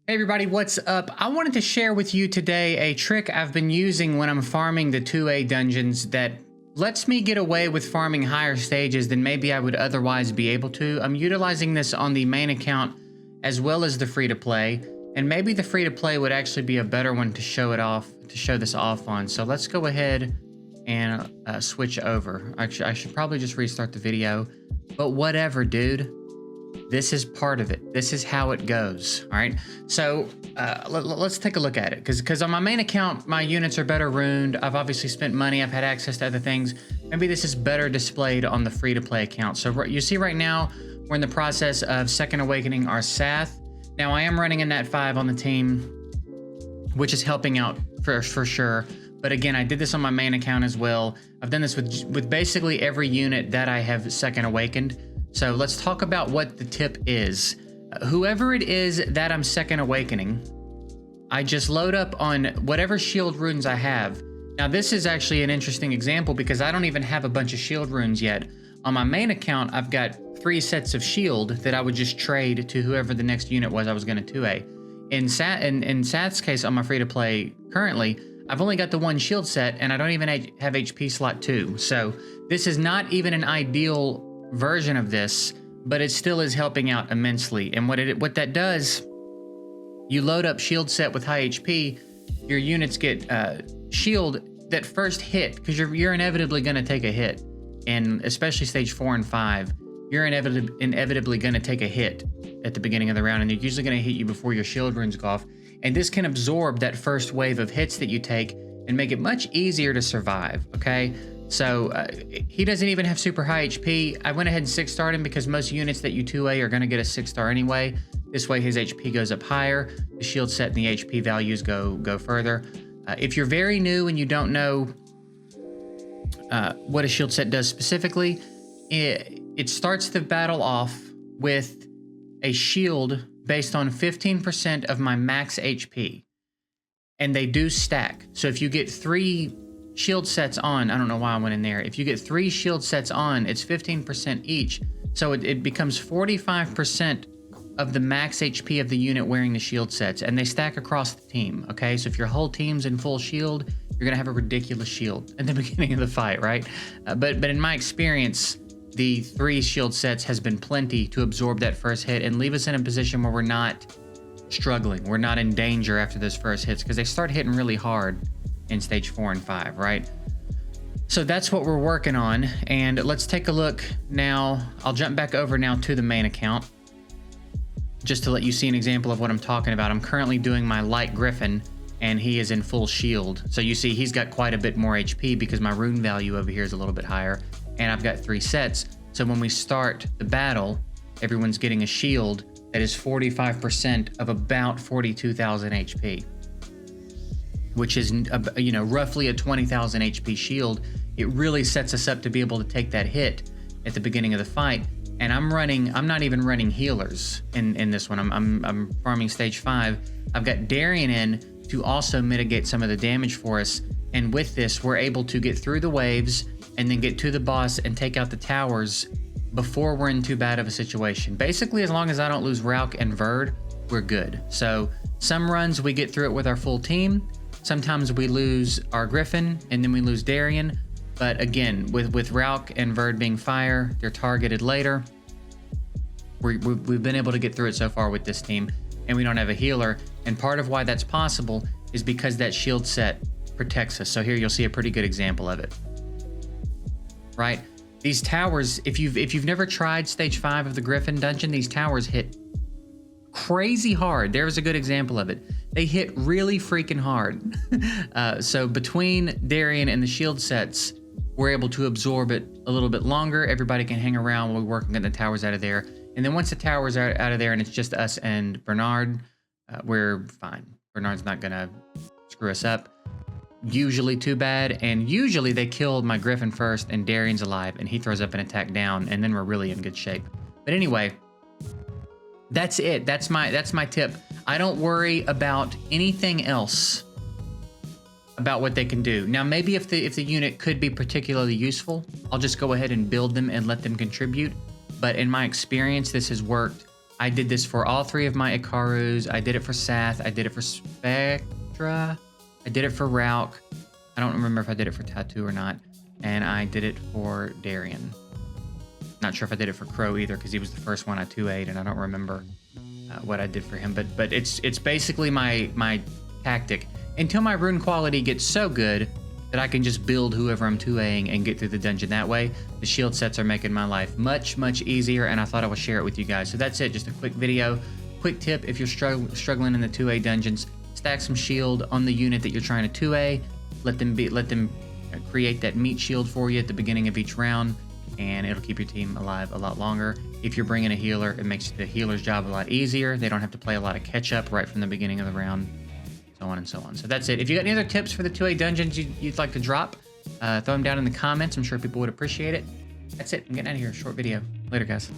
Hey everybody, what's up? I wanted to share with you today a trick I've been using when I'm farming the 2A dungeons that lets me get away with farming higher stages than maybe I would otherwise be able to. I'm utilizing this on the main account as well as the free-to-play, and maybe the free-to-play would actually be a better one to show this off on. So let's go ahead and switch over. Actually, I should probably just restart the video, but whatever, dude. This is part of it. This is how it goes. All right. So let's take a look at it. Because on my main account, my units are better runed. I've obviously spent money. I've had access to other things. Maybe this is better displayed on the free-to-play account. So you see right now, we're in the process of Second Awakening our Sath. Now I am running a Nat 5 on the team, which is helping out for sure. But again, I did this on my main account as well. I've done this with basically every unit that I have Second Awakened. So let's talk about what the tip is. Whoever it is that I'm Second Awakening, I just load up on whatever shield runes I have. Now this is actually an interesting example because I don't even have a bunch of shield runes yet. On my main account, I've got 3 sets of shield that I would just trade to whoever the next unit was I was going to 2A. In Sath's case, on my free-to-play currently, I've only got the 1 shield set and I don't even have HP slot 2. So this is not even an ideal version of this, but it still is helping out immensely. And what that does, you load up shield set with high HP, your units get shield that first hit, because you're inevitably going to take a hit, and especially stage 4 and 5, you're inevitably going to take a hit at the beginning of the round, and they're usually going to hit you before your shield runes go off. And this can absorb that first wave of hits that you take and make it much easier to survive. Okay. So he doesn't even have super high HP. I went ahead and 6-starred him because most units that you 2A are going to get a 6-star anyway. This way his HP goes up higher, the shield set and the HP values go further. If you're very new and you don't know what a shield set does specifically, it starts the battle off with a shield based on 15% of my max HP. And they do stack. So if you get 3 shield sets on, I don't know why I went in there. If you get 3 shield sets on, it's 15% each. So it becomes 45% of the max HP of the unit wearing the shield sets, and they stack across the team. Okay, so if your whole team's in full shield, you're gonna have a ridiculous shield at the beginning of the fight, right? But in my experience, the 3 shield sets has been plenty to absorb that first hit and leave us in a position where we're not struggling. We're not in danger after those first hits, because they start hitting really hard in stage 4 and 5, right? So that's what we're working on. And let's take a look now. I'll jump back over now to the main account just to let you see an example of what I'm talking about. I'm currently doing my light griffin and he is in full shield. So you see he's got quite a bit more HP because my rune value over here is a little bit higher, and I've got 3 sets. So when we start the battle, everyone's getting a shield that is 45% of about 42,000 HP. Which is, roughly a 20,000 HP shield. It really sets us up to be able to take that hit at the beginning of the fight. And I'm not even running healers in this one. I'm farming stage 5. I've got Darian in to also mitigate some of the damage for us. And with this, we're able to get through the waves and then get to the boss and take out the towers before we're in too bad of a situation. Basically, as long as I don't lose Rauk and Verd, we're good. So some runs we get through it with our full team. Sometimes we lose our Griffin and then we lose Darian. But again, with Rauk and Verd being fire, they're targeted later. We've been able to get through it so far with this team, and we don't have a healer. And part of why that's possible is because that shield set protects us. So here you'll see a pretty good example of it. Right? These towers, if you've never tried stage 5 of the Griffin dungeon, these towers hit crazy hard. There's a good example of it. They hit really freaking hard. So between Darian and the shield sets, we're able to absorb it a little bit longer. Everybody can hang around while we work on getting the towers out of there. And then once the towers are out of there and it's just us and Bernard, we're fine. Bernard's not gonna screw us up. Usually too bad. And usually they killed my Griffin first and Darian's alive and he throws up an attack down and then we're really in good shape. But anyway, that's it. That's my tip. I don't worry about anything else about what they can do. Now, maybe if the unit could be particularly useful, I'll just go ahead and build them and let them contribute. But in my experience, this has worked I did this for all 3 of my Ikarus. I did it for Sath. I did it for Spectra. I did it for Rauk. I don't remember if I did it for Tattoo or not. And I did it for Darien. Not sure if I did it for Crow either, because he was the first one I 2A'd, and I don't remember what I did for him. But it's basically my tactic until my rune quality gets so good that I can just build whoever I'm 2A'ing and get through the dungeon that way. The shield sets are making my life much, much easier, and I thought I would share it with you guys. So that's it, just a quick video. Quick tip, if you're struggling in the 2A dungeons, stack some shield on the unit that you're trying to 2A. Let them create that meat shield for you at the beginning of each round, and it'll keep your team alive a lot longer. If you're bringing a healer, it makes the healer's job a lot easier. They don't have to play a lot of catch up right from the beginning of the round, so on and so on. So that's it. If you got any other tips for the 2A dungeons you'd like to drop, throw them down in the comments. I'm sure people would appreciate it. That's it. I'm getting out of here. Short video. Later, guys.